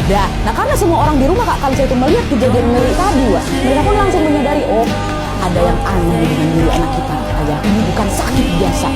Nah karena semua orang di rumah Kak Kalisa itu melihat kejadian ngeri tadi, Wak, mereka pun langsung menyadari, oh ada yang aneh dengan diri anak kita. Ayah, ini bukan sakit biasa.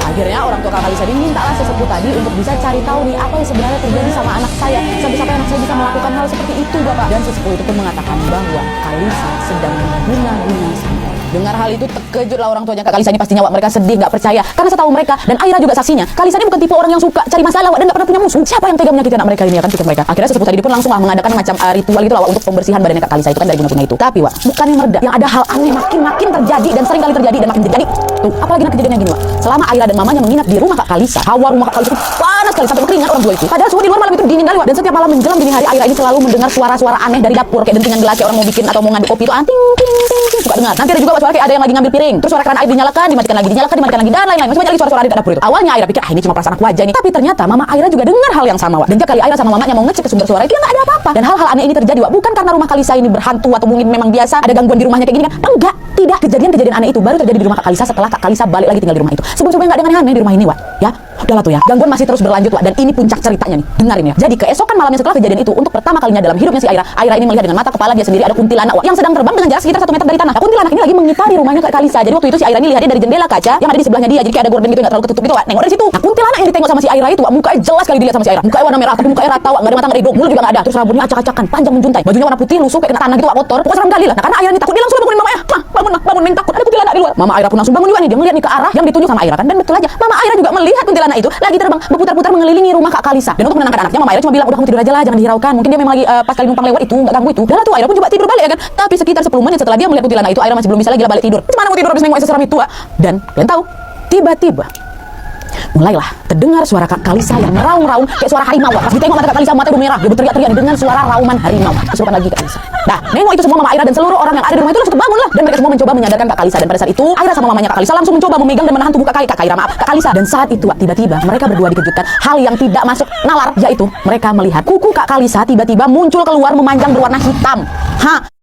Akhirnya orang tua Kak Kalisa dimintalah sesepuh tadi untuk bisa cari tahu nih apa yang sebenarnya terjadi sama anak saya, sampai anak saya bisa melakukan hal seperti itu, Bapak. Dan sesepuh itu pun mengatakan bahwa Kalisa sedang mengguna-guna sampai. Dengar hal itu terkejutlah orang tuanya Kak Kalisa ini pastinya, Wak. Mereka sedih, nggak percaya. Karena setahu mereka, dan Aira juga saksinya, Kalisa ini bukan tipe orang yang suka cari masalah, Wak, dan nggak pernah punya musuh. Siapa yang tega menyakiti anak mereka ini, ya kan, pikir mereka. Akhirnya sesepuh tadi pun langsung mengadakan macam ritual gitu lah, Wak, untuk pembersihan badannya Kak Kalisa itu kan dari guna-guna itu. Tapi, Wak, bukannya mereda, yang ada hal aneh makin terjadi dan sering kali terjadi dan makin terjadi. Tuh, apalagi kejadiannya gini, Wak. Selama Aira dan mamanya menginap di rumah Kak Kalisa, hawa rumah Kak Kalisa itu panas sekali sampai berkeringat orang tua itu. Padahal suhu di luar malam itu dingin kali, Wak. Dan setiap malam menjelang dini hari, Aira ini selalu mendengar suara-suara aneh dari dapur, kayak dentingan gelas, kayak orang mau bikin atau mau ngaduk kopi itu anting ting ting ting, suka dengar. Nanti ada juga suara kayak ada yang lagi ngambil piring, terus suara keran air dinyalakan, dimatikan lagi dan lain-lain. Masih banyak lagi suara-suara di dapur itu. Awalnya Aira pikir, ini cuma perasaan aku aja nih. Tapi ternyata mama Aira juga dengar hal yang sama, Wak. Dan jika kali Aira sama mamanya mau ngecek ke sumber suara itu, ya nggak ada apa-apa. Dan hal-hal aneh ini terjadi, Wak, bukan karena rumah Kalisa ini berhantu atau mungkin memang biasa ada gangguan di rumahnya kayak gini kan. Enggak, tidak. Kejadian-kejadian aneh itu baru terjadi di rumah Kak Kalisa setelah Kak Kalisa balik lagi tinggal di rumah itu. Sebelum-sebelumnya nggak ada yang aneh di rumah ini, Wak. Ya, udahlah tuh ya. Gangguan masih terus berlanjut, Wak. Dan ini puncak ceritanya nih. Dengarin ya. Jadi keesokan malamnya setelah kejadian itu, untuk pertama kalinya dalam hidupnya si Aira, Aira ini melihat dengan mata kepala dia sendiri ada kuntilanak, Wak, yang sedang terbang dengan jarak sekitar 1 meter dari tanah. Nah, kuntilanak ini lagi mengitari rumahnya Kak Kalisa. Jadi waktu itu si Aira ini lihatnya dari jendela kaca yang ada di sebelahnya dia. Jadi kayak ada gorden gitu nggak terlalu ketutup gitu, Wak. Nengok dari situ. Nah, kuntilanak yang ditengok sama si Aira itu, Wak, mukanya jelas sekali dilihat sama si Aira. Mukanya warna merah, tapi mukanya rata, Wak. Nggak ada mata, nggak ada hidung, mulut juga nggak ada. Terus rambutnya acak-acakan, panjang menjuntai. Bajunya warna putih, lusuh kayak kena tanah gitu, Wak, kotor. Pokoknya seram kali lah. Nah, karena Aira ini takut, dia langsung bangunin mamanya. Bangun, main takut. Ada kuntilanak di luar. Mama Aira pun langsung bangun juga nih. Dia melihat nih ke arah yang ditunjuk sama Aira kan. Dan betul aja, Mama Aira juga melihat kuntilanak itu lagi terbang berputar-putar mengelilingi rumah Kak Kalisa. Dan untuk menenangkan anaknya, Mama Aira cuma bilang, udah kamu tidur aja lah, jangan dihiraukan. Mungkin dia memang lagi pas kali numpang lewat itu, nggak ganggu itu. Dan tuh Aira pun coba tidur balik ya kan. Tapi sekitar 10 menit setelah dia melihat kuntilanak itu, Aira masih belum bisa lagi balik tidur. Gimana mau tidur habis nengok seseram itu, Wak? Dan kalian tahu, tiba-tiba mulailah terdengar suara Kak Kalisa yang meraung-raung kayak suara harimau, Wak. Pas ditengok mata Kak Kalisa, mata udah merah, dia berteriak-teriak dengan suara rauman harimau. Kesurupan lagi Kak Kalisa. Nah, nengok itu semua Mama Aira dan seluruh orang yang ada di rumah itu langsung bangun lah. Dan mereka semua mencoba menyadarkan Kak Kalisa. Dan pada saat itu, Aira sama mamanya Kak Kalisa langsung mencoba memegang dan menahan tubuh Kak Kalisa. Dan saat itu, Wak, tiba-tiba mereka berdua dikejutkan hal yang tidak masuk nalar, yaitu mereka melihat kuku Kak Kalisa tiba-tiba muncul keluar memanjang berwarna hitam.